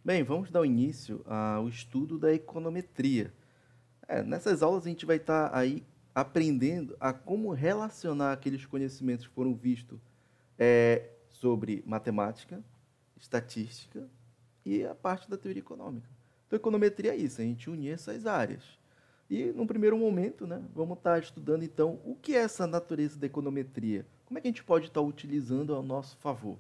Bem, vamos dar início ao estudo da econometria. Nessas aulas a gente vai estar aí aprendendo a como relacionar aqueles conhecimentos que foram vistos sobre matemática, estatística e a parte da teoria econômica. Então, econometria é isso, a gente unir essas áreas. E, num primeiro momento, né, vamos estar estudando, então, o que é essa natureza da econometria? Como é que a gente pode estar utilizando ao nosso favor?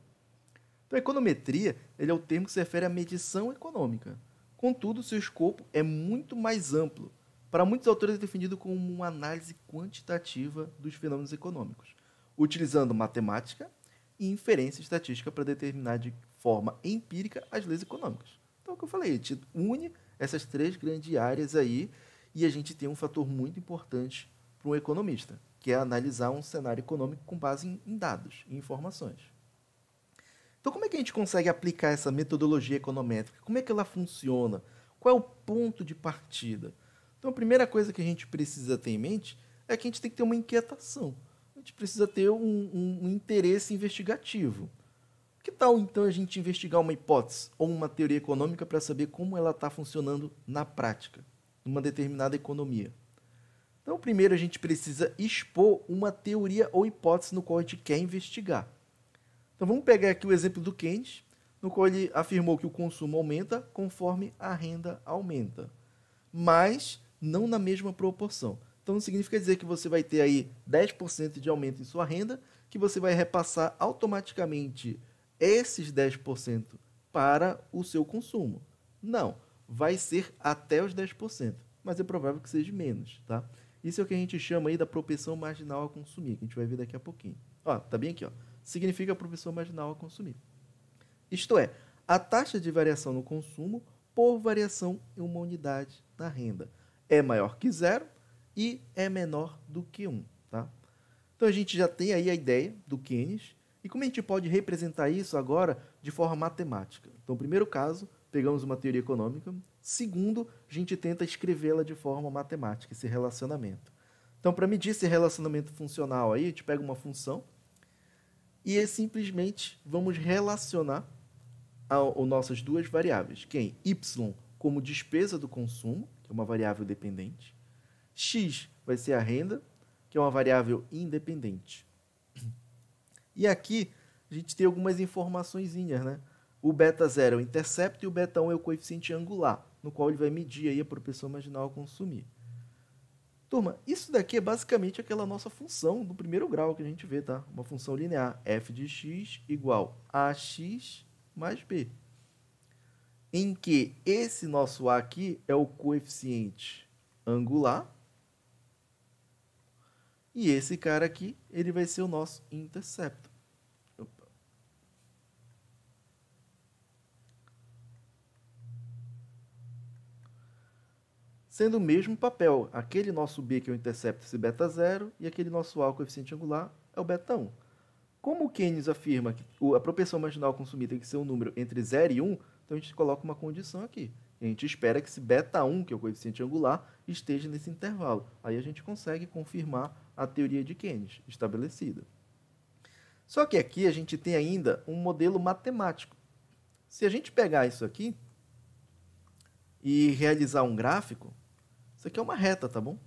Então, a econometria ele é o termo que se refere à medição econômica. Contudo, seu escopo é muito mais amplo. Para muitos autores é definido como uma análise quantitativa dos fenômenos econômicos, utilizando matemática e inferência estatística para determinar de forma empírica as leis econômicas. Então, é o que eu falei, a gente une essas três grandes áreas aí e a gente tem um fator muito importante para um economista, que é analisar um cenário econômico com base em dados, em informações. Então, como é que a gente consegue aplicar essa metodologia econométrica? Como é que ela funciona? Qual é o ponto de partida? Então, a primeira coisa que a gente precisa ter em mente é que a gente tem que ter uma inquietação. A gente precisa ter um interesse investigativo. Que tal, então, a gente investigar uma hipótese ou uma teoria econômica para saber como ela está funcionando na prática, numa determinada economia? Então, primeiro a gente precisa expor uma teoria ou hipótese no qual a gente quer investigar. Então vamos pegar aqui o exemplo do Keynes, no qual ele afirmou que o consumo aumenta conforme a renda aumenta, mas não na mesma proporção. Então não significa dizer que você vai ter aí 10% de aumento em sua renda, que você vai repassar automaticamente esses 10% para o seu consumo. Não, vai ser até os 10%, mas é provável que seja menos, tá? Isso é o que a gente chama aí da propensão marginal a consumir, que a gente vai ver daqui a pouquinho. Ó, tá bem aqui, ó. Significa a propensão marginal a consumir. Isto é, a taxa de variação no consumo por variação em uma unidade da renda é maior que zero e é menor do que 1. Tá? Então a gente já tem aí a ideia do Keynes e como a gente pode representar isso agora de forma matemática. Então, primeiro caso, pegamos uma teoria econômica. Segundo, a gente tenta escrevê-la de forma matemática, esse relacionamento. Então, para medir esse relacionamento funcional aí, a gente pega uma função e simplesmente vamos relacionar as nossas duas variáveis. Quem? Y como despesa do consumo, que é uma variável dependente. X vai ser a renda, que é uma variável independente. E aqui a gente tem algumas informaçõezinhas, né? O beta 0 é o intercepto e o beta 1 é o coeficiente angular, no qual ele vai medir aí a propensão marginal a consumir. Turma, isso daqui é basicamente aquela nossa função do primeiro grau que a gente vê, tá? Uma função linear, f de x igual a x mais b. Em que esse nosso a aqui é o coeficiente angular e esse cara aqui, ele vai ser o nosso intercepto. Sendo o mesmo papel, aquele nosso b que é o intercepto, esse beta 0, e aquele nosso a, o coeficiente angular, é o beta 1. Como o Keynes afirma que a propensão marginal a consumir tem que ser um número entre 0 e 1, então a gente coloca uma condição aqui. E a gente espera que esse beta 1, que é o coeficiente angular, esteja nesse intervalo. Aí a gente consegue confirmar a teoria de Keynes estabelecida. Só que aqui a gente tem ainda um modelo matemático. Se a gente pegar isso aqui e realizar um gráfico, isso aqui é uma reta, tá bom?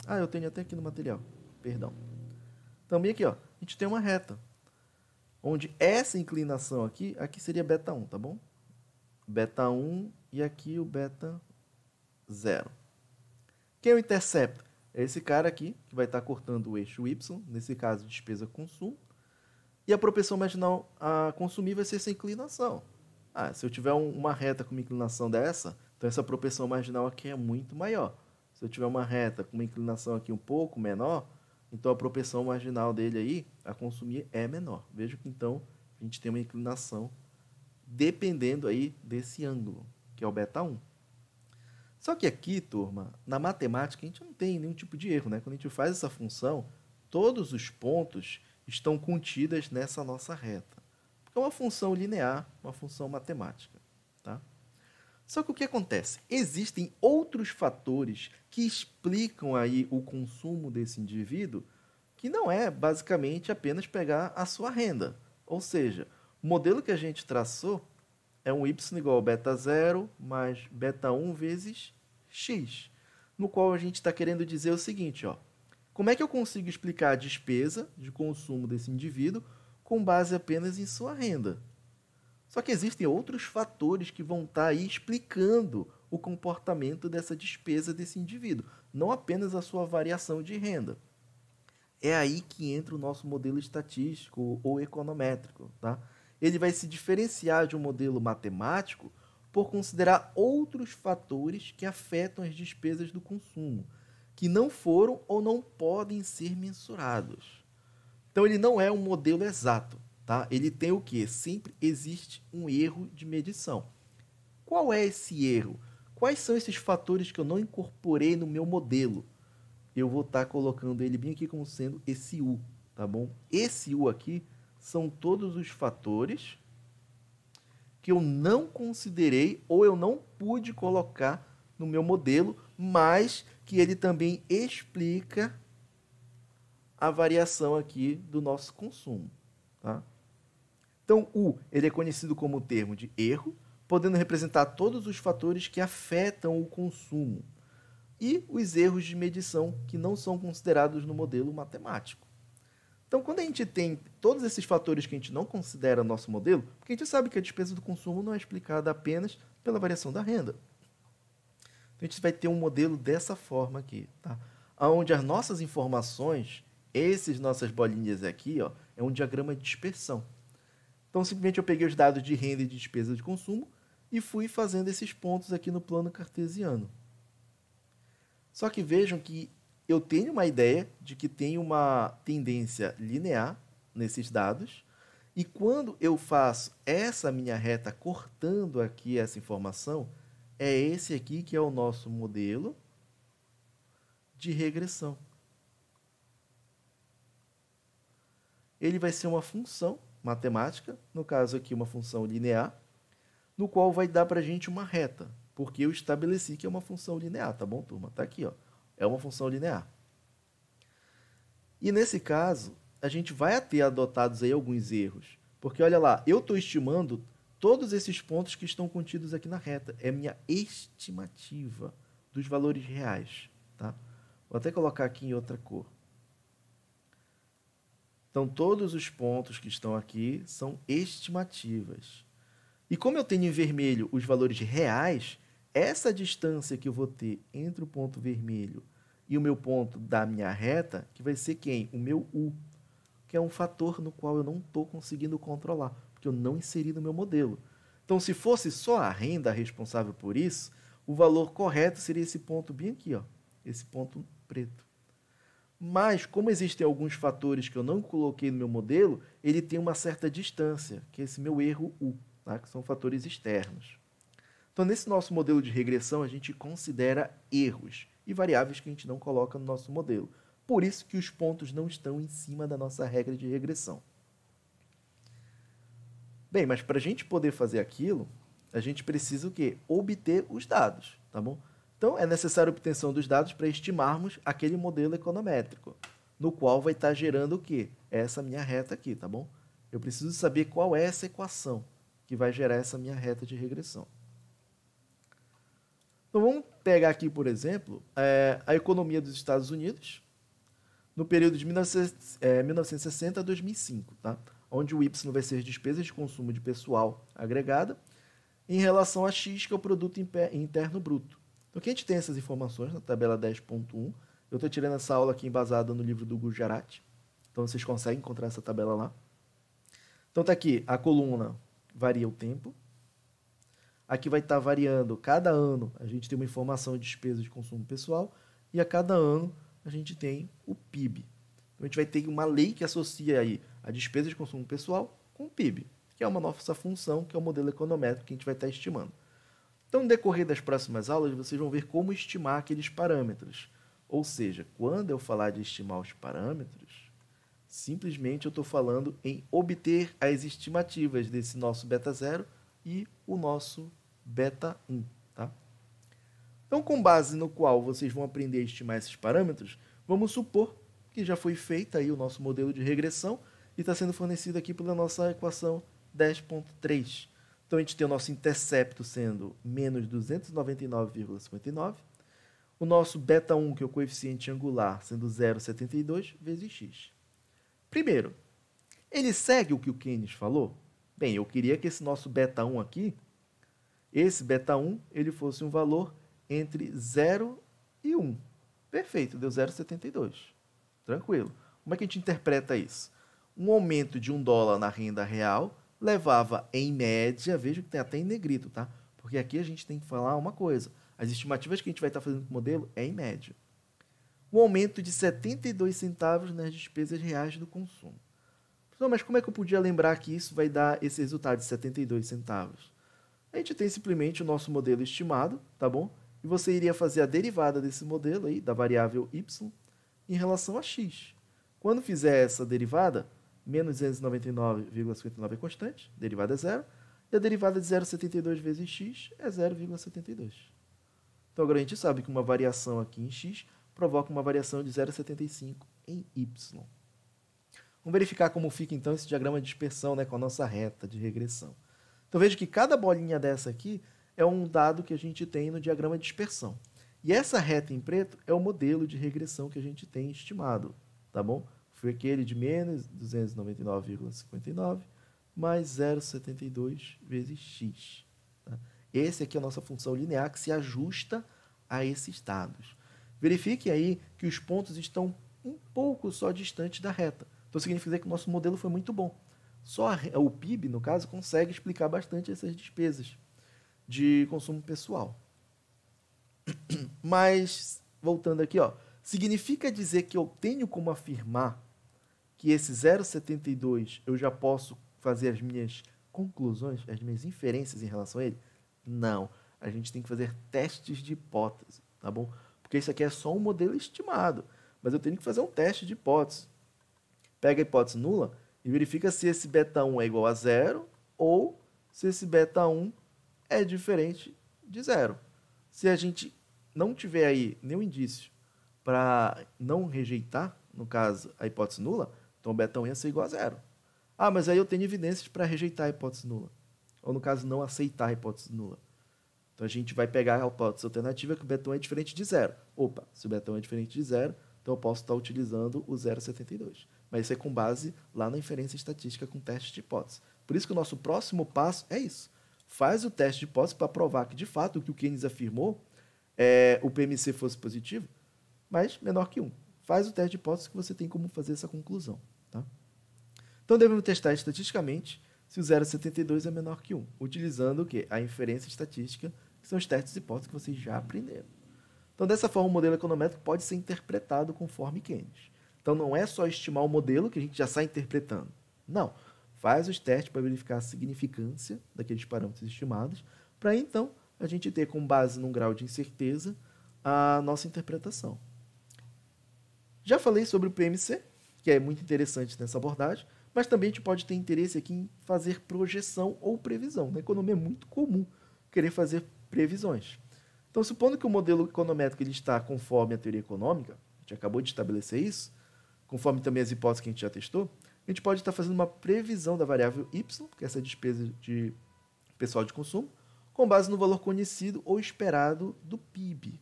Ah, eu tenho até aqui no material, perdão. Também aqui, ó, a gente tem uma reta, onde essa inclinação aqui seria beta 1, tá bom? Beta 1 e aqui o beta 0. Quem é o intercepto? É esse cara aqui, que vai estar cortando o eixo Y, nesse caso, despesa-consumo. E a propensão marginal a consumir vai ser essa inclinação. Ah, se eu tiver uma reta com uma inclinação dessa, então essa propensão marginal aqui é muito maior. Se eu tiver uma reta com uma inclinação aqui um pouco menor, então a propensão marginal dele aí a consumir é menor. Veja que então a gente tem uma inclinação dependendo aí desse ângulo, que é o beta 1. Só que aqui, turma, na matemática a gente não tem nenhum tipo de erro, né? Quando a gente faz essa função, todos os pontos estão contidos nessa nossa reta. É uma função linear, uma função matemática, tá? Só que o que acontece? Existem outros fatores que explicam aí o consumo desse indivíduo, que não é basicamente apenas pegar a sua renda. Ou seja, o modelo que a gente traçou é um y igual a beta 0 mais beta 1 vezes x, no qual a gente está querendo dizer o seguinte, ó, como é que eu consigo explicar a despesa de consumo desse indivíduo com base apenas em sua renda? Só que existem outros fatores que vão estar aí explicando o comportamento dessa despesa desse indivíduo, não apenas a sua variação de renda. É aí que entra o nosso modelo estatístico ou econométrico, tá? Ele vai se diferenciar de um modelo matemático por considerar outros fatores que afetam as despesas do consumo, que não foram ou não podem ser mensurados. Então, ele não é um modelo exato, tá? Ele tem o quê? Sempre existe um erro de medição. Qual é esse erro? Quais são esses fatores que eu não incorporei no meu modelo? Eu vou estar colocando ele bem aqui como sendo esse U, tá bom? Esse U aqui são todos os fatores que eu não considerei ou eu não pude colocar no meu modelo, mas que ele também explica a variação aqui do nosso consumo, tá? Então, U ele é conhecido como o termo de erro, podendo representar todos os fatores que afetam o consumo e os erros de medição que não são considerados no modelo matemático. Então, quando a gente tem todos esses fatores que a gente não considera no nosso modelo, porque a gente sabe que a despesa do consumo não é explicada apenas pela variação da renda. Então, a gente vai ter um modelo dessa forma aqui, tá? Onde as nossas informações, essas nossas bolinhas aqui, ó, é um diagrama de dispersão. Então, simplesmente eu peguei os dados de renda e de despesa de consumo e fui fazendo esses pontos aqui no plano cartesiano. Só que vejam que eu tenho uma ideia de que tem uma tendência linear nesses dados, e quando eu faço essa minha reta cortando aqui essa informação, é esse aqui que é o nosso modelo de regressão. Ele vai ser uma função matemática, no caso aqui uma função linear, no qual vai dar para a gente uma reta, porque eu estabeleci que é uma função linear, tá bom, turma? Tá aqui, ó. É uma função linear. E nesse caso, a gente vai ter adotados aí alguns erros, porque olha lá, eu estou estimando todos esses pontos que estão contidos aqui na reta. É minha estimativa dos valores reais, tá? Vou até colocar aqui em outra cor. Então, todos os pontos que estão aqui são estimativas. E como eu tenho em vermelho os valores reais, essa distância que eu vou ter entre o ponto vermelho e o meu ponto da minha reta, que vai ser quem? O meu U, que é um fator no qual eu não estou conseguindo controlar, porque eu não inseri no meu modelo. Então, se fosse só a renda responsável por isso, o valor correto seria esse ponto bem aqui, ó, esse ponto preto. Mas, como existem alguns fatores que eu não coloquei no meu modelo, ele tem uma certa distância, que é esse meu erro U, tá? Que são fatores externos. Então, nesse nosso modelo de regressão, a gente considera erros e variáveis que a gente não coloca no nosso modelo. Por isso que os pontos não estão em cima da nossa regra de regressão. Bem, mas para a gente poder fazer aquilo, a gente precisa o quê? Obter os dados, tá bom? Então, é necessária a obtenção dos dados para estimarmos aquele modelo econométrico, no qual vai estar gerando o quê? Essa minha reta aqui, tá bom? Eu preciso saber qual é essa equação que vai gerar essa minha reta de regressão. Então, vamos pegar aqui, por exemplo, a economia dos Estados Unidos no período de 1960 a 2005, tá? Onde o Y vai ser as despesas de consumo de pessoal agregada em relação a X, que é o produto interno bruto. Então, aqui a gente tem essas informações na tabela 10.1. Eu estou tirando essa aula aqui embasada no livro do Gujarati. Então, vocês conseguem encontrar essa tabela lá. Então, está aqui, a coluna varia o tempo. Aqui vai estar variando, cada ano a gente tem uma informação de despesa de consumo pessoal e a cada ano a gente tem o PIB. Então, a gente vai ter uma lei que associa aí a despesa de consumo pessoal com o PIB, que é uma nossa função, que é o modelo econométrico que a gente vai estar estimando. Então, no decorrer das próximas aulas, vocês vão ver como estimar aqueles parâmetros. Ou seja, quando eu falar de estimar os parâmetros, simplesmente eu estou falando em obter as estimativas desse nosso beta 0 e o nosso beta 1. Tá? Então, com base no qual vocês vão aprender a estimar esses parâmetros, vamos supor que já foi feito aí o nosso modelo de regressão e está sendo fornecido aqui pela nossa equação 10.3. Então, a gente tem o nosso intercepto sendo menos 299,59. O nosso beta1, que é o coeficiente angular, sendo 0,72 vezes x. Primeiro, ele segue o que o Keynes falou? Bem, eu queria que esse nosso beta1 aqui, esse beta1, ele fosse um valor entre 0 e 1. Perfeito, deu 0,72. Tranquilo. Como é que a gente interpreta isso? Um aumento de $1 na renda real levava, em média, veja que tem até em negrito, tá? Porque aqui a gente tem que falar uma coisa. As estimativas que a gente vai estar fazendo com o modelo é em média. Um aumento de 72 centavos nas despesas reais do consumo. Então, mas como é que eu podia lembrar que isso vai dar esse resultado de 72 centavos? A gente tem simplesmente o nosso modelo estimado, tá bom? E você iria fazer a derivada desse modelo aí, da variável y, em relação a x. Quando fizer essa derivada, menos 299,59 é constante, derivada é zero, e a derivada de 0,72 vezes x é 0,72. Então agora a gente sabe que uma variação aqui em x provoca uma variação de 0,75 em y. Vamos verificar como fica então esse diagrama de dispersão, né, com a nossa reta de regressão. Então veja que cada bolinha dessa aqui é um dado que a gente tem no diagrama de dispersão. E essa reta em preto é o modelo de regressão que a gente tem estimado, tá bom? Foi aquele de menos 299,59 mais 0,72 vezes x. Tá? Esse aqui é a nossa função linear que se ajusta a esses dados. Verifique aí que os pontos estão um pouco só distantes da reta. Então significa que o nosso modelo foi muito bom. Só o PIB, no caso, consegue explicar bastante essas despesas de consumo pessoal. Mas, voltando aqui, ó, significa dizer que eu tenho como afirmar que esse 0,72 eu já posso fazer as minhas conclusões, as minhas inferências em relação a ele? Não. A gente tem que fazer testes de hipótese, tá bom? Porque isso aqui é só um modelo estimado, mas eu tenho que fazer um teste de hipótese. Pega a hipótese nula e verifica se esse beta1 é igual a zero ou se esse beta1 é diferente de zero. Se a gente não tiver aí nenhum indício para não rejeitar, no caso, a hipótese nula, então o beta1 ia ser igual a zero. Ah, mas aí eu tenho evidências para rejeitar a hipótese nula. Ou, no caso, não aceitar a hipótese nula. Então a gente vai pegar a hipótese alternativa que o beta1 é diferente de zero. Opa, se o beta1 é diferente de zero, então eu posso estar utilizando o 0,72. Mas isso é com base lá na inferência estatística com teste de hipótese. Por isso que o nosso próximo passo é isso. Faz o teste de hipótese para provar que, de fato, o que o Keynes afirmou, o PMC fosse positivo, mas menor que 1. Faz o teste de hipótese que você tem como fazer essa conclusão. Tá? Então, devemos testar estatisticamente se o 0,72 é menor que 1, utilizando o quê? A inferência estatística, que são os testes de hipótese que vocês já aprenderam. Então, dessa forma, o modelo econométrico pode ser interpretado conforme Keynes. Então, não é só estimar o modelo que a gente já sai interpretando. Não. Faz os testes para verificar a significância daqueles parâmetros estimados, para então a gente ter, com base num grau de incerteza, a nossa interpretação. Já falei sobre o PMC, que é muito interessante nessa abordagem, mas também a gente pode ter interesse aqui em fazer projeção ou previsão. Na economia é muito comum querer fazer previsões. Então, supondo que o modelo econométrico ele está conforme a teoria econômica, a gente acabou de estabelecer isso, conforme também as hipóteses que a gente já testou, a gente pode estar fazendo uma previsão da variável y, que é essa despesa de pessoal de consumo, com base no valor conhecido ou esperado do PIB.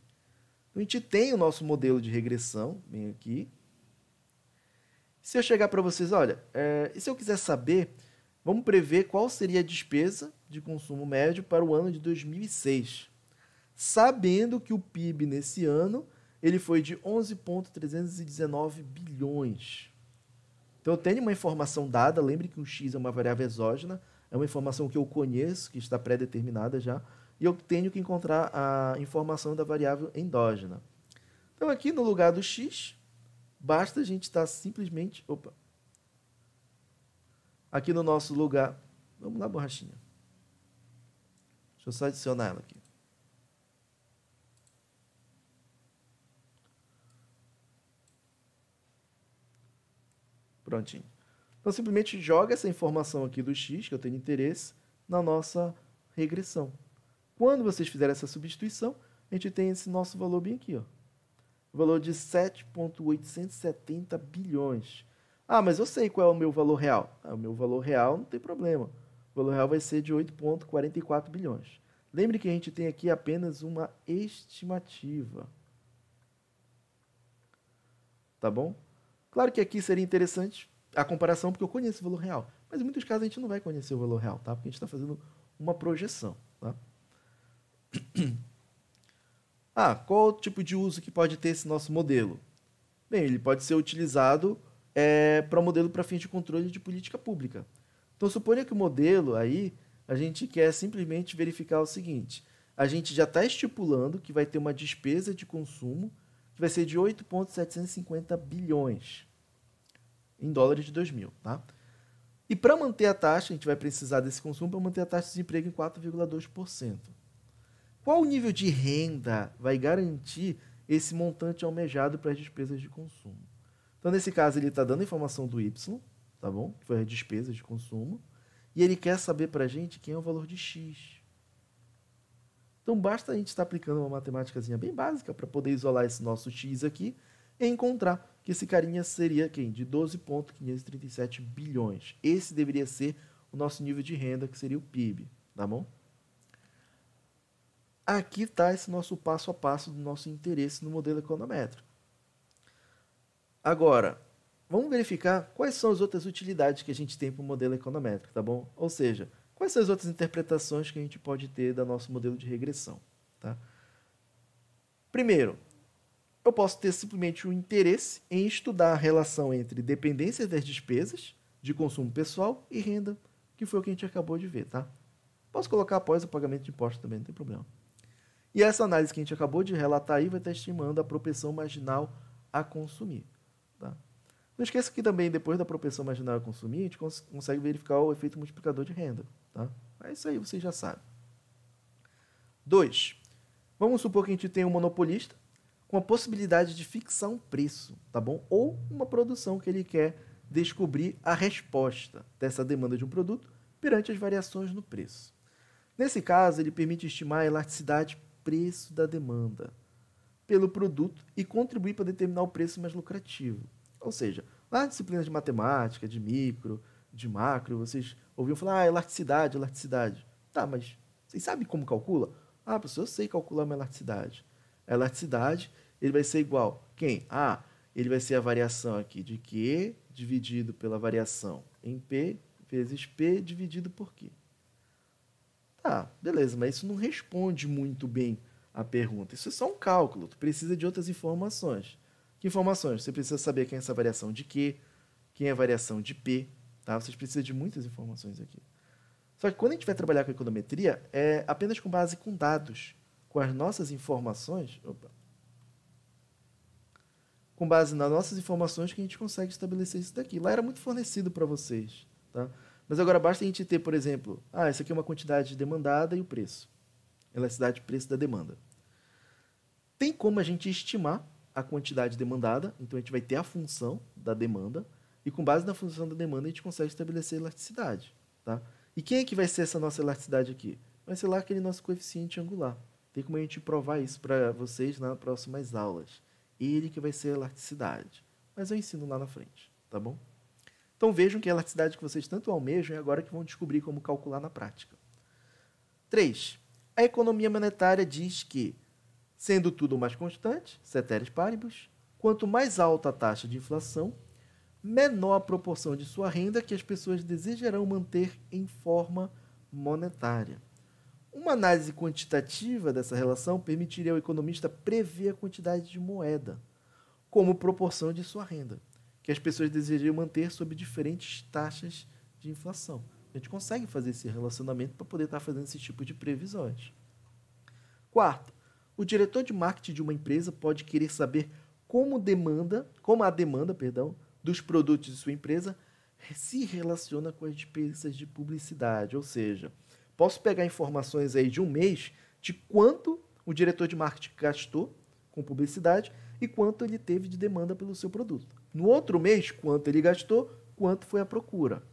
Então, a gente tem o nosso modelo de regressão, bem aqui. Se eu chegar para vocês, olha, e se eu quiser saber, vamos prever qual seria a despesa de consumo médio para o ano de 2006, sabendo que o PIB nesse ano ele foi de 11,319 bilhões. Então, eu tenho uma informação dada, lembre que o x é uma variável exógena, é uma informação que eu conheço, que está pré-determinada já, e eu tenho que encontrar a informação da variável endógena. Então, aqui no lugar do x, basta a gente estar simplesmente... Opa! Aqui no nosso lugar... Vamos lá, borrachinha. Deixa eu só adicionar ela aqui. Prontinho. Então, simplesmente joga essa informação aqui do x, que eu tenho interesse, na nossa regressão. Quando vocês fizerem essa substituição, a gente tem esse nosso valor bem aqui, ó. O valor de 7,870 bilhões. Ah, mas eu sei qual é o meu valor real. O meu valor real não tem problema. O valor real vai ser de 8,44 bilhões. Lembre que a gente tem aqui apenas uma estimativa. Tá bom? Claro que aqui seria interessante a comparação, porque eu conheço o valor real. Mas em muitos casos a gente não vai conhecer o valor real, tá? Porque a gente está fazendo uma projeção, tá? Qual o tipo de uso que pode ter esse nosso modelo? Bem, ele pode ser utilizado para modelo para fins de controle de política pública. Então, suponha que o modelo aí, a gente quer simplesmente verificar o seguinte: a gente já está estipulando que vai ter uma despesa de consumo que vai ser de 8,750 bilhões em dólares de 2000, tá? E para manter a taxa, a gente vai precisar desse consumo para manter a taxa de desemprego em 4,2%. Qual o nível de renda vai garantir esse montante almejado para as despesas de consumo? Então, nesse caso, ele está dando a informação do Y, tá bom? Que foi as despesas de consumo. E ele quer saber para a gente quem é o valor de X. Então, basta a gente estar aplicando uma matemáticazinha bem básica para poder isolar esse nosso X aqui e encontrar que esse carinha seria quem? De 12,537 bilhões. Esse deveria ser o nosso nível de renda, que seria o PIB, tá bom? Aqui está esse nosso passo a passo do nosso interesse no modelo econométrico. Agora, vamos verificar quais são as outras utilidades que a gente tem para o modelo econométrico, tá bom? Ou seja, quais são as outras interpretações que a gente pode ter do nosso modelo de regressão, tá? Primeiro, eu posso ter simplesmente um interesse em estudar a relação entre dependência das despesas de consumo pessoal e renda, que foi o que a gente acabou de ver, tá? Posso colocar após o pagamento de impostos também, não tem problema. E essa análise que a gente acabou de relatar aí vai estar estimando a propensão marginal a consumir, tá? Não esqueça que também, depois da propensão marginal a consumir, a gente consegue verificar o efeito multiplicador de renda, tá? Mas isso aí vocês já sabem. 2. Vamos supor que a gente tem um monopolista com a possibilidade de fixar um preço, tá bom? Ou uma produção que ele quer descobrir a resposta dessa demanda de um produto perante as variações no preço. Nesse caso, ele permite estimar a elasticidade preço da demanda pelo produto e contribuir para determinar o preço mais lucrativo. Ou seja, lá nas disciplinas de matemática, de micro, de macro, vocês ouviram falar, elasticidade, elasticidade. Tá, mas vocês sabem como calcula? Professor, eu sei calcular uma elasticidade. A elasticidade, ele vai ser igual. Quem? Ele vai ser a variação aqui de Q dividido pela variação em P vezes P dividido por Q. Tá, beleza, mas isso não responde muito bem a pergunta. Isso é só um cálculo. Tu precisa de outras informações. Que informações? Você precisa saber quem é essa variação de Q, quem é a variação de P. Tá? Vocês precisam de muitas informações aqui. Só que quando a gente vai trabalhar com econometria, é apenas com base com dados, com as nossas informações. Com base nas nossas informações que a gente consegue estabelecer isso daqui. Lá era muito fornecido para vocês. Tá? Mas agora basta a gente ter, por exemplo, essa aqui é uma quantidade demandada e o preço. Elasticidade preço da demanda. Tem como a gente estimar a quantidade demandada, então a gente vai ter a função da demanda, e com base na função da demanda a gente consegue estabelecer a elasticidade. Tá? E quem é que vai ser essa nossa elasticidade aqui? Vai ser lá aquele nosso coeficiente angular. Tem como a gente provar isso para vocês nas próximas aulas. Ele que vai ser a elasticidade. Mas eu ensino lá na frente, tá bom? Então vejam que a elasticidade que vocês tanto almejam é agora que vão descobrir como calcular na prática. 3. A economia monetária diz que, sendo tudo mais constante, ceteris paribus, quanto mais alta a taxa de inflação, menor a proporção de sua renda que as pessoas desejarão manter em forma monetária. Uma análise quantitativa dessa relação permitiria ao economista prever a quantidade de moeda como proporção de sua renda, que as pessoas desejam manter sob diferentes taxas de inflação. A gente consegue fazer esse relacionamento para poder estar fazendo esse tipo de previsões. 4. O diretor de marketing de uma empresa pode querer saber como a demanda dos produtos de sua empresa se relaciona com as despesas de publicidade. Ou seja, posso pegar informações aí de um mês de quanto o diretor de marketing gastou com publicidade e quanto ele teve de demanda pelo seu produto. No outro mês, quanto ele gastou, quanto foi a procura.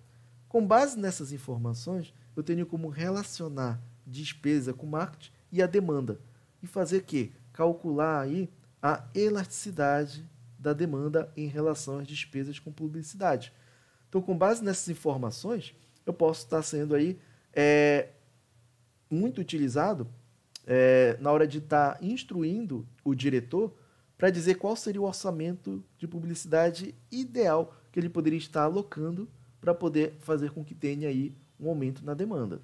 Com base nessas informações, eu tenho como relacionar despesa com marketing e a demanda. E fazer o quê? Calcular aí a elasticidade da demanda em relação às despesas com publicidade. Então, com base nessas informações, eu posso estar sendo aí é muito utilizado na hora de estar instruindo o diretor para dizer qual seria o orçamento de publicidade ideal que ele poderia estar alocando para poder fazer com que tenha aí um aumento na demanda.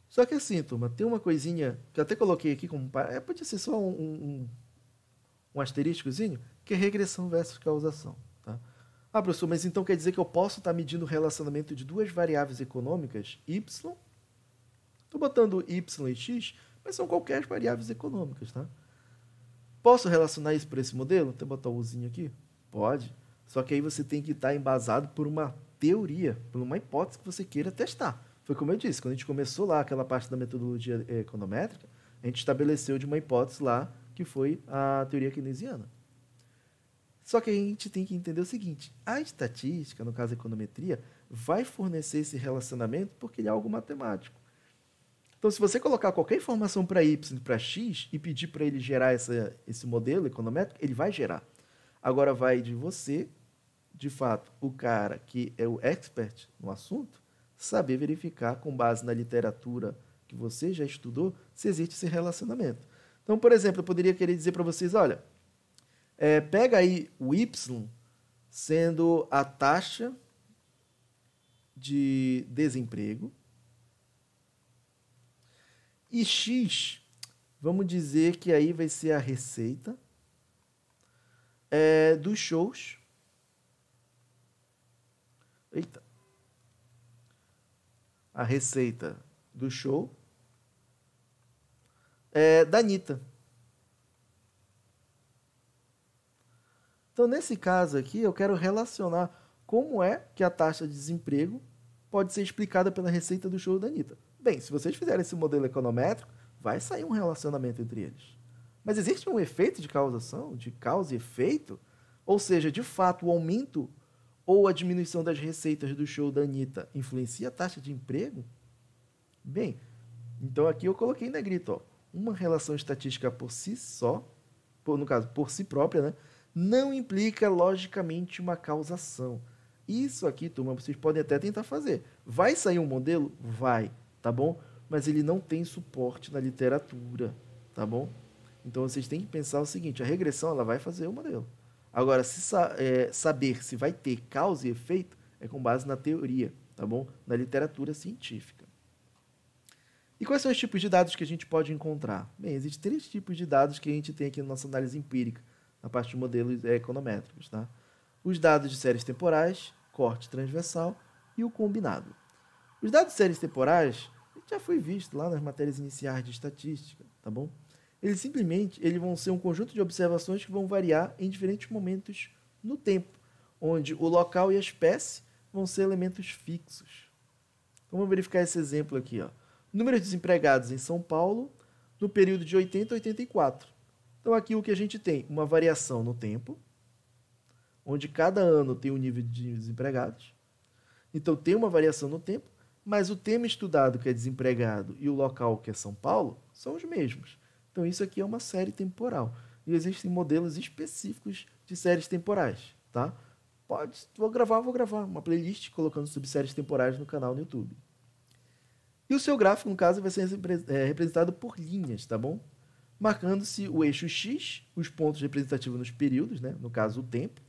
Só que assim, turma, tem uma coisinha que eu até coloquei aqui como... pode ser só um asterísticozinho, que é regressão versus causação. Tá? Ah, professor, mas então quer dizer que eu posso estar medindo o relacionamento de duas variáveis econômicas, y, estou botando y e x, mas são qualquer variáveis econômicas, tá? Posso relacionar isso por esse modelo? Vou botar o uzinho aqui? Pode. Só que aí você tem que estar embasado por uma teoria, por uma hipótese que você queira testar. Foi como eu disse, quando a gente começou lá aquela parte da metodologia econométrica, a gente estabeleceu de uma hipótese lá que foi a teoria keynesiana. Só que a gente tem que entender o seguinte, a estatística, no caso a econometria, vai fornecer esse relacionamento porque ele é algo matemático. Então, se você colocar qualquer informação para y e para x e pedir para ele gerar esse modelo econométrico, ele vai gerar. Agora vai de você, de fato, o cara que é o expert no assunto, saber verificar com base na literatura que você já estudou se existe esse relacionamento. Então, por exemplo, eu poderia querer dizer para vocês, olha, pega aí o y sendo a taxa de desemprego e x, vamos dizer que aí vai ser a receita dos shows. Eita. A receita do show da Anitta. Então, nesse caso aqui, eu quero relacionar como é que a taxa de desemprego pode ser explicada pela receita do show da Anitta. Bem, se vocês fizerem esse modelo econométrico, vai sair um relacionamento entre eles. Mas existe um efeito de causação, de causa e efeito? Ou seja, de fato, o aumento ou a diminuição das receitas do show da Anitta influencia a taxa de emprego? Bem, então aqui eu coloquei em negrito, ó, uma relação estatística por si só, no caso, por si própria, né, não implica logicamente uma causação. Isso aqui, turma, vocês podem até tentar fazer. Vai sair um modelo? Vai, tá bom? Mas ele não tem suporte na literatura, tá bom? Então vocês têm que pensar o seguinte, a regressão ela vai fazer o modelo. Agora, saber se vai ter causa e efeito é com base na teoria, tá bom? Na literatura científica. E quais são os tipos de dados que a gente pode encontrar? Bem, existem 3 tipos de dados que a gente tem aqui na nossa análise empírica, na parte de modelos econométricos, tá? Os dados de séries temporais, corte transversal e o combinado. Os dados de séries temporais já foi visto lá nas matérias iniciais de estatística, tá bom? Eles simplesmente vão ser um conjunto de observações que vão variar em diferentes momentos no tempo, onde o local e a espécie vão ser elementos fixos. Então, vamos verificar esse exemplo aqui, ó. Número de desempregados em São Paulo no período de 80 a 84. Então, aqui o que a gente tem? Uma variação no tempo, onde cada ano tem um nível de desempregados. Então, tem uma variação no tempo, mas o tema estudado, que é desempregado, e o local, que é São Paulo, são os mesmos. Então, isso aqui é uma série temporal. E existem modelos específicos de séries temporais, tá? Vou gravar uma playlist colocando subséries temporais no canal no YouTube. E o seu gráfico, no caso, vai ser representado por linhas, tá bom? Marcando-se o eixo X, os pontos representativos nos períodos, né? No caso, o tempo,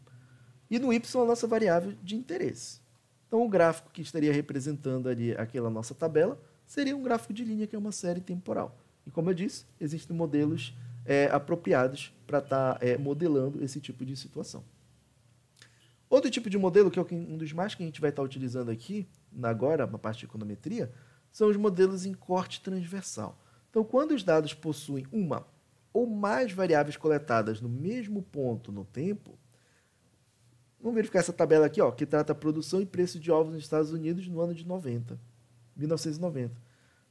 e no Y, a nossa variável de interesse. Então, o gráfico que estaria representando ali aquela nossa tabela seria um gráfico de linha, que é uma série temporal. E, como eu disse, existem modelos apropriados para estar modelando esse tipo de situação. Outro tipo de modelo, que é um dos mais que a gente vai estar utilizando aqui, agora, na parte de econometria, são os modelos em corte transversal. Então, quando os dados possuem uma ou mais variáveis coletadas no mesmo ponto no tempo, vamos verificar essa tabela aqui, ó, que trata a produção e preço de ovos nos Estados Unidos no ano de 1990.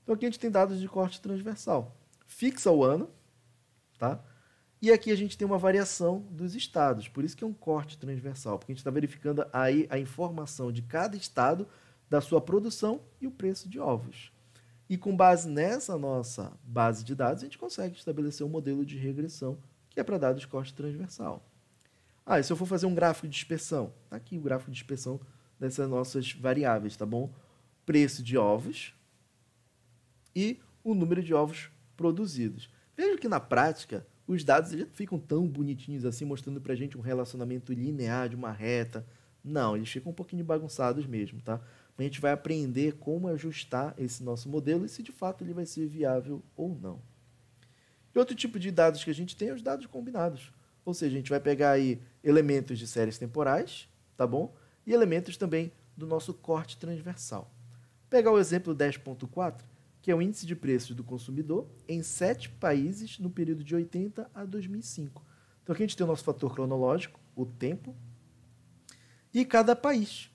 Então, aqui a gente tem dados de corte transversal. Fixa o ano, tá? E aqui a gente tem uma variação dos estados, por isso que é um corte transversal, porque a gente está verificando aí a informação de cada estado, da sua produção e o preço de ovos. E com base nessa nossa base de dados, a gente consegue estabelecer um modelo de regressão, que é para dados corte transversal. E se eu for fazer um gráfico de dispersão? Está aqui o gráfico de dispersão dessas nossas variáveis, tá bom? Preço de ovos e o número de ovos produzidos. Veja que na prática, os dados eles não ficam tão bonitinhos assim, mostrando pra gente um relacionamento linear de uma reta. Não, eles ficam um pouquinho bagunçados mesmo, tá? A gente vai aprender como ajustar esse nosso modelo e se de fato ele vai ser viável ou não. E outro tipo de dados que a gente tem é os dados combinados. Ou seja, a gente vai pegar aí elementos de séries temporais, tá bom? E elementos também do nosso corte transversal. Pegar o exemplo 10.4, que é o índice de preços do consumidor em 7 países no período de 80 a 2005. Então aqui a gente tem o nosso fator cronológico, o tempo, e cada país.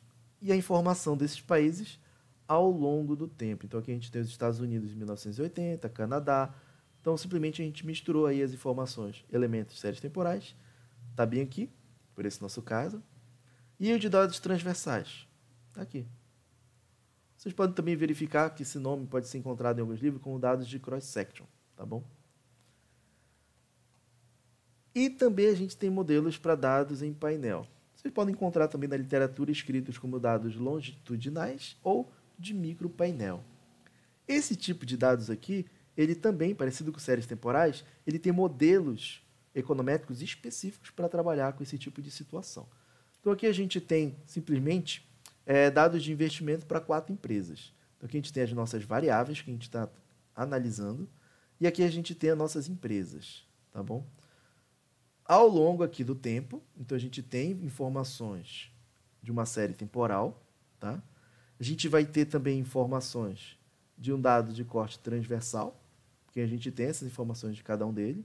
E a informação desses países ao longo do tempo. Então aqui a gente tem os Estados Unidos em 1980, Canadá. Então simplesmente a gente misturou aí as informações, elementos, séries temporais, está bem aqui, por esse nosso caso, e o de dados transversais, está aqui. Vocês podem também verificar que esse nome pode ser encontrado em alguns livros como dados de cross-section, tá bom? E também a gente tem modelos para dados em painel. Vocês podem encontrar também na literatura escritos como dados longitudinais ou de micropainel. Esse tipo de dados aqui, ele também, parecido com séries temporais, ele tem modelos econométricos específicos para trabalhar com esse tipo de situação. Então aqui a gente tem simplesmente dados de investimento para 4 empresas. Então aqui a gente tem as nossas variáveis que a gente está analisando e aqui a gente tem as nossas empresas, tá bom? Ao longo aqui do tempo, então a gente tem informações de uma série temporal, tá? A gente vai ter também informações de um dado de corte transversal, porque a gente tem essas informações de cada um deles.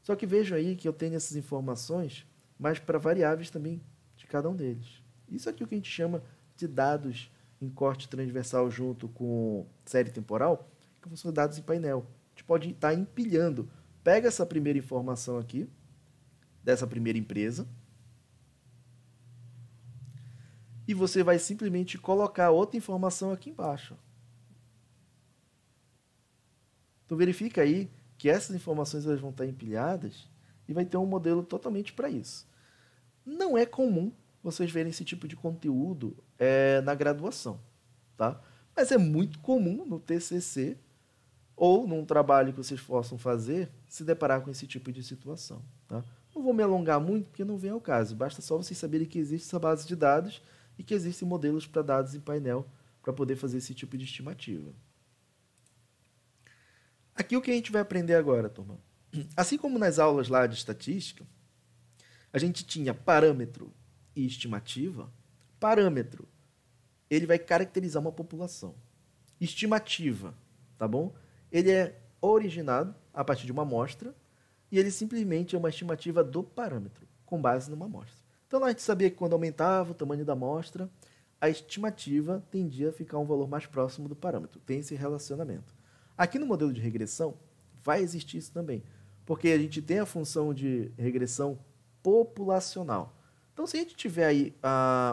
Só que vejam aí que eu tenho essas informações, mas para variáveis também de cada um deles. Isso aqui é o que a gente chama de dados em corte transversal junto com série temporal, que são dados em painel. A gente pode estar empilhando. Pega essa primeira informação aqui, dessa primeira empresa, e você vai simplesmente colocar outra informação aqui embaixo. Então verifica aí que essas informações elas vão estar empilhadas e vai ter um modelo totalmente para isso. Não é comum vocês verem esse tipo de conteúdo na graduação, tá? Mas é muito comum no TCC ou num trabalho que vocês possam fazer se deparar com esse tipo de situação, tá? Não vou me alongar muito porque não vem ao caso, basta só vocês saberem que existe essa base de dados e que existem modelos para dados em painel para poder fazer esse tipo de estimativa. Aqui o que a gente vai aprender agora, turma? Assim como nas aulas lá de estatística, a gente tinha parâmetro e estimativa. Parâmetro, ele vai caracterizar uma população. Estimativa, tá bom? Ele é originado a partir de uma amostra e ele simplesmente é uma estimativa do parâmetro, com base numa amostra. Então, a gente sabia que quando aumentava o tamanho da amostra, a estimativa tendia a ficar um valor mais próximo do parâmetro. Tem esse relacionamento. Aqui no modelo de regressão, vai existir isso também, porque a gente tem a função de regressão populacional. Então, se a gente tiver aí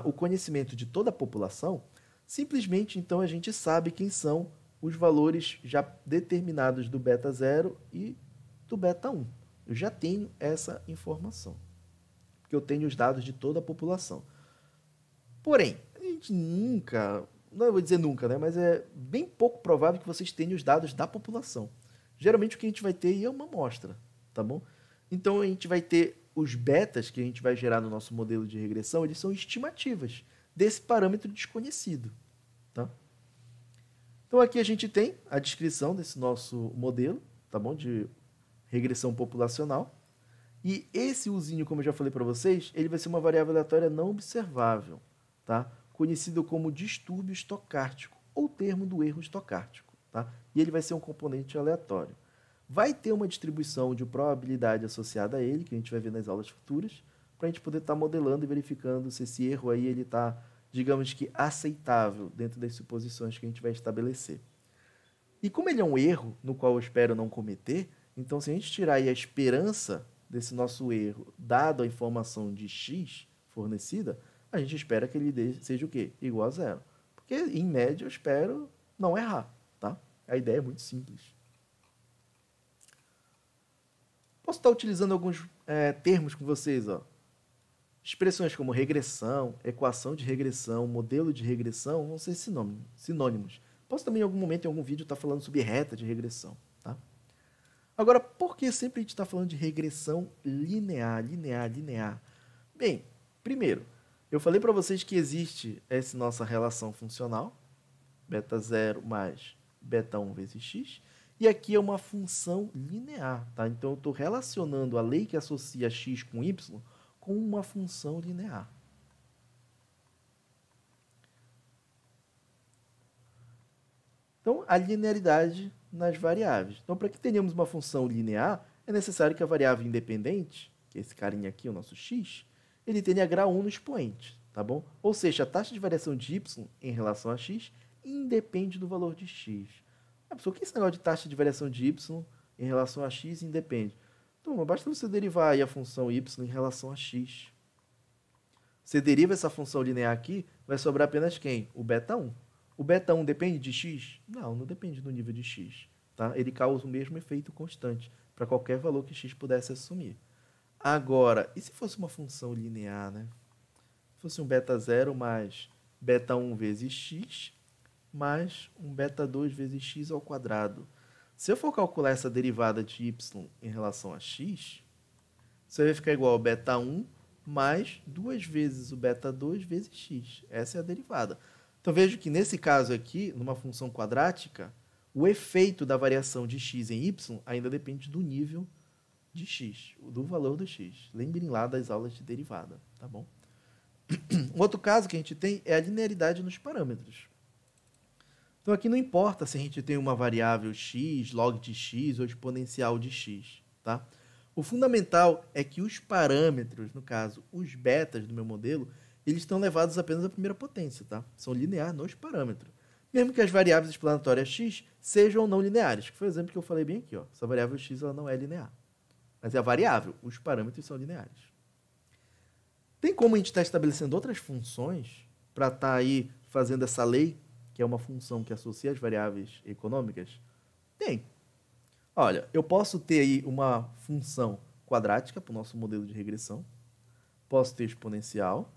o conhecimento de toda a população, simplesmente, então, a gente sabe quem são os valores já determinados do beta 0 e do beta 1. Eu já tenho essa informação, porque eu tenho os dados de toda a população. Porém, a gente nunca, não vou dizer nunca, né, mas é bem pouco provável que vocês tenham os dados da população. Geralmente o que a gente vai ter é uma amostra, tá bom? Então a gente vai ter os betas que a gente vai gerar no nosso modelo de regressão, eles são estimativas desse parâmetro desconhecido, tá? Então aqui a gente tem a descrição desse nosso modelo, tá bom? De regressão populacional. E esse uzinho, como eu já falei para vocês, ele vai ser uma variável aleatória não observável, tá? Conhecido como distúrbio estocástico, ou termo do erro estocástico, tá? E ele vai ser um componente aleatório. Vai ter uma distribuição de probabilidade associada a ele, que a gente vai ver nas aulas futuras, para a gente poder estar modelando e verificando se esse erro aí ele está, digamos que, aceitável dentro das suposições que a gente vai estabelecer. E como ele é um erro, no qual eu espero não cometer, então se a gente tirar aí a esperança desse nosso erro, dado a informação de x fornecida, a gente espera que ele seja o quê? Igual a 0. Porque, em média, eu espero não errar, tá? A ideia é muito simples. Posso estar utilizando alguns termos com vocês, ó. Expressões como regressão, equação de regressão, modelo de regressão vão ser sinônimos. Posso também, em algum momento, em algum vídeo, estar falando sobre reta de regressão. Tá? Agora, por que sempre a gente está falando de regressão linear? Bem, primeiro, eu falei para vocês que existe essa nossa relação funcional, beta 0 mais beta 1 vezes x, e aqui é uma função linear. Tá? Então, eu estou relacionando a lei que associa x com y com uma função linear. Então, a linearidade nas variáveis. Então, para que tenhamos uma função linear, é necessário que a variável independente, que é esse carinha aqui, o nosso x, ele tenha grau 1 no expoente, tá bom? Ou seja, a taxa de variação de y em relação a x independe do valor de x. O que é esse negócio de taxa de variação de y em relação a x independe? Então, basta você derivar aí a função y em relação a x. Você deriva essa função linear aqui, vai sobrar apenas quem? O beta 1. O beta 1 depende de x? Não depende do nível de x. Tá? Ele causa o mesmo efeito constante para qualquer valor que x pudesse assumir. Agora, e se fosse uma função linear, né? Se fosse um beta 0 mais beta 1 vezes x, mais um beta 2 vezes x ao quadrado. Se eu for calcular essa derivada de y em relação a x, você vai ficar igual ao beta 1 mais 2 vezes o beta 2 vezes x. Essa é a derivada. Então, vejo que nesse caso aqui, numa função quadrática, o efeito da variação de x em y ainda depende do nível de x, do valor do x. Lembrem lá das aulas de derivada, tá bom? Um outro caso que a gente tem é a linearidade nos parâmetros. Então, aqui não importa se a gente tem uma variável x, log de x ou exponencial de x, tá? O fundamental é que os parâmetros, no caso, os betas do meu modelo, eles estão levados apenas à primeira potência, tá? São lineares nos parâmetros. Mesmo que as variáveis explanatórias x sejam ou não lineares, que foi o exemplo que eu falei bem aqui, ó. Essa variável x ela não é linear. Mas é a variável, os parâmetros são lineares. Tem como a gente estar estabelecendo outras funções para estar aí fazendo essa lei, que é uma função que associa as variáveis econômicas? Tem. Olha, eu posso ter aí uma função quadrática para o nosso modelo de regressão, posso ter exponencial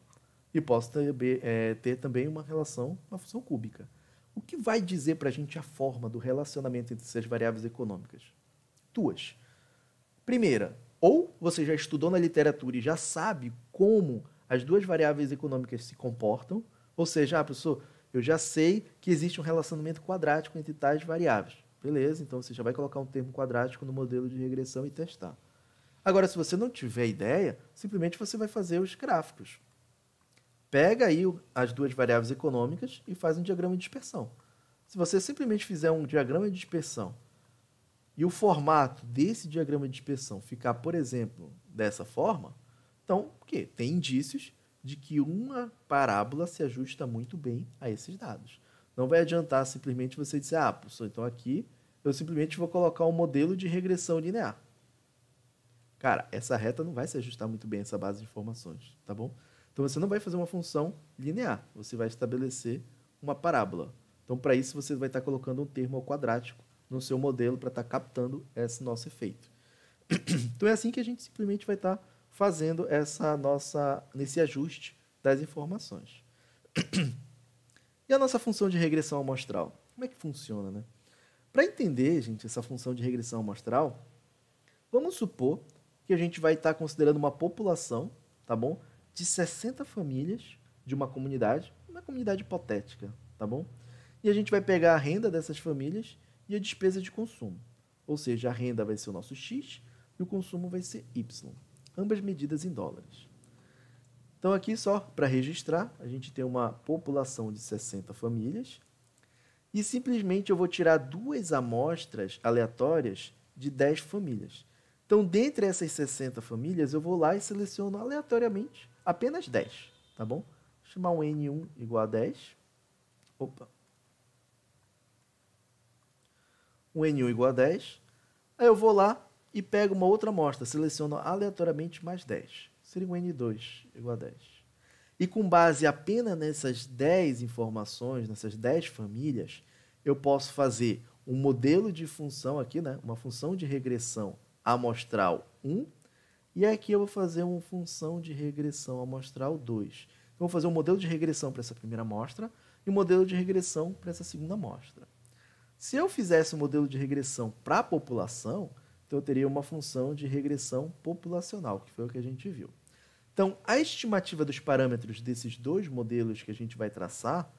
e posso ter também uma função cúbica. O que vai dizer para a gente a forma do relacionamento entre essas variáveis econômicas? Duas. Primeira, ou você já estudou na literatura e já sabe como as duas variáveis econômicas se comportam, ou seja, professor, eu já sei que existe um relacionamento quadrático entre tais variáveis. Beleza, então você já vai colocar um termo quadrático no modelo de regressão e testar. Agora, se você não tiver ideia, simplesmente você vai fazer os gráficos. Pega aí as duas variáveis econômicas e faz um diagrama de dispersão. Se você simplesmente fizer um diagrama de dispersão e o formato desse diagrama de dispersão ficar, por exemplo, dessa forma, então, o quê? Tem indícios de que uma parábola se ajusta muito bem a esses dados. Não vai adiantar simplesmente você dizer, professor, então aqui eu simplesmente vou colocar um modelo de regressão linear. Cara, essa reta não vai se ajustar muito bem a essa base de informações, tá bom? Então, você não vai fazer uma função linear, você vai estabelecer uma parábola. Então, para isso, você vai estar colocando um termo quadrático no seu modelo para estar captando esse nosso efeito. Então, é assim que a gente simplesmente vai estar fazendo nesse ajuste das informações. E a nossa função de regressão amostral? Como é que funciona, né? Para entender, gente, essa função de regressão amostral, vamos supor que a gente vai estar considerando uma população, tá bom? De 60 famílias de uma comunidade hipotética, tá bom? E a gente vai pegar a renda dessas famílias e a despesa de consumo. Ou seja, a renda vai ser o nosso X e o consumo vai ser Y. Ambas medidas em dólares. Então, aqui só para registrar, a gente tem uma população de 60 famílias e simplesmente eu vou tirar duas amostras aleatórias de 10 famílias. Então, dentre essas 60 famílias, eu vou lá e seleciono aleatoriamente apenas 10, tá bom? Vou chamar um N1 igual a 10. Um N1 igual a 10. Aí eu vou lá e pego uma outra amostra, seleciono aleatoriamente mais 10. Seria um N2 igual a 10. E com base apenas nessas 10 informações, nessas 10 famílias, eu posso fazer um modelo de função aqui, né? Uma função de regressão amostral 1 E aqui eu vou fazer uma função de regressão amostral 2. Eu vou fazer um modelo de regressão para essa primeira amostra e um modelo de regressão para essa segunda amostra. Se eu fizesse um modelo de regressão para a população, então eu teria uma função de regressão populacional, que foi o que a gente viu. Então, a estimativa dos parâmetros desses dois modelos que a gente vai traçar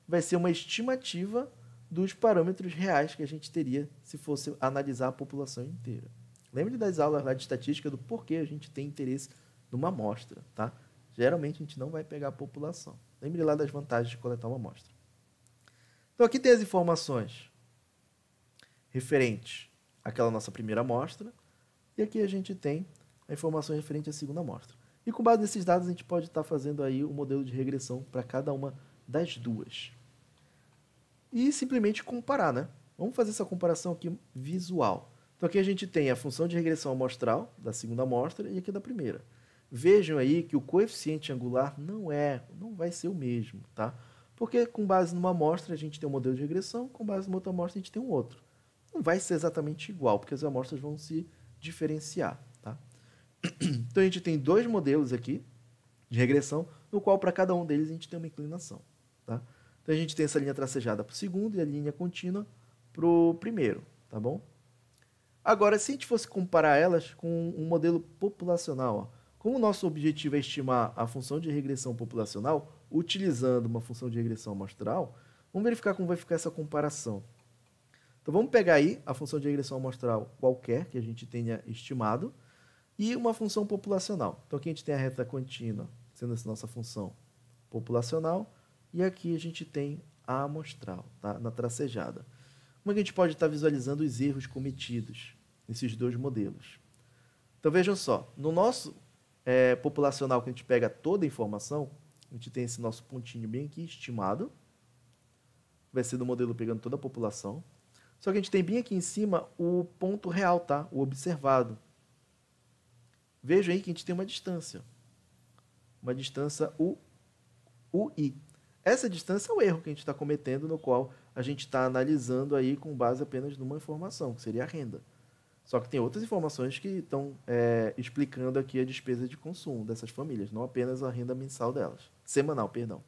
vai ser uma estimativa dos parâmetros reais que a gente teria se fosse analisar a população inteira. Lembre das aulas lá de estatística do porquê a gente tem interesse numa amostra, tá? Geralmente a gente não vai pegar a população. Lembre lá das vantagens de coletar uma amostra. Então aqui tem as informações referentes àquela nossa primeira amostra e aqui a gente tem a informação referente à segunda amostra. E com base nesses dados a gente pode estar fazendo aí um modelo de regressão para cada uma das duas. E simplesmente comparar, né? Vamos fazer essa comparação aqui visual. Então aqui a gente tem a função de regressão amostral da segunda amostra e aqui da primeira. Vejam aí que o coeficiente angular não vai ser o mesmo, tá? Porque com base numa amostra a gente tem um modelo de regressão, com base numa outra amostra a gente tem um outro. Não vai ser exatamente igual, porque as amostras vão se diferenciar, tá? Então a gente tem dois modelos aqui de regressão, no qual para cada um deles a gente tem uma inclinação, tá? Então a gente tem essa linha tracejada para o segundo e a linha contínua para o primeiro, tá bom? Agora, se a gente fosse comparar elas com um modelo populacional, ó, como o nosso objetivo é estimar a função de regressão populacional, utilizando uma função de regressão amostral, vamos verificar como vai ficar essa comparação. Então vamos pegar aí a função de regressão amostral qualquer que a gente tenha estimado e uma função populacional. Então aqui a gente tem a reta contínua, sendo essa nossa função populacional, e aqui a gente tem a amostral, tá? Na tracejada. Como é que a gente pode estar visualizando os erros cometidos nesses dois modelos? Então vejam só, no nosso populacional, que a gente pega toda a informação, a gente tem esse nosso pontinho bem aqui, estimado, vai ser do modelo pegando toda a população. Só que a gente tem bem aqui em cima o ponto real, tá? O observado. Vejam aí que a gente tem uma distância UI. Essa distância é o erro que a gente está cometendo, no qual a gente está analisando aí com base apenas numa informação, que seria a renda. Só que tem outras informações que estão explicando aqui a despesa de consumo dessas famílias, não apenas a renda mensal delas. Semanal, perdão.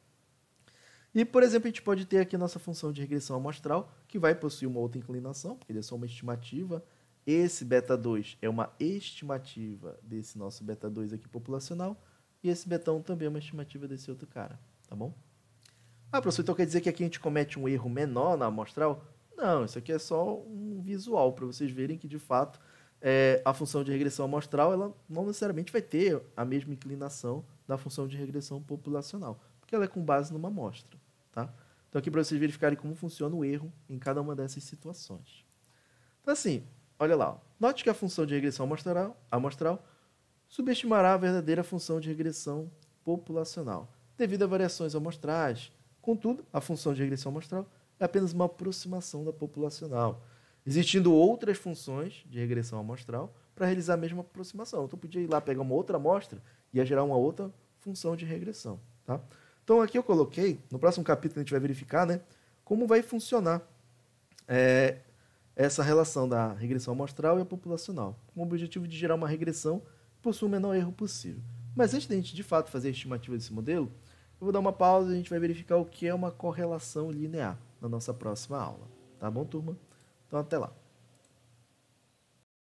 E, por exemplo, a gente pode ter aqui a nossa função de regressão amostral, que vai possuir uma outra inclinação, porque ele é só uma estimativa. Esse beta 2 é uma estimativa desse nosso beta 2 aqui populacional, e esse beta 1 também é uma estimativa desse outro cara, tá bom? Ah, professor, então quer dizer que aqui a gente comete um erro menor na amostral? Não, isso aqui é só um visual, para vocês verem que, de fato, a função de regressão amostral ela não necessariamente vai ter a mesma inclinação da função de regressão populacional, porque ela é com base numa amostra, tá? Então, aqui para vocês verificarem como funciona o erro em cada uma dessas situações. Então, assim, olha lá. Ó. Note que a função de regressão amostral subestimará a verdadeira função de regressão populacional, devido a variações amostrais. Contudo, a função de regressão amostral é apenas uma aproximação da populacional, existindo outras funções de regressão amostral para realizar a mesma aproximação. Então, eu podia ir lá pegar uma outra amostra e ia gerar uma outra função de regressão. Tá? Então, aqui eu coloquei, no próximo capítulo a gente vai verificar, né, como vai funcionar essa relação da regressão amostral e a populacional, com o objetivo de gerar uma regressão que possua o menor erro possível. Mas antes de a gente, de fato, fazer a estimativa desse modelo, eu vou dar uma pausa e a gente vai verificar o que é uma correlação linear na nossa próxima aula. Tá bom, turma? Então, até lá.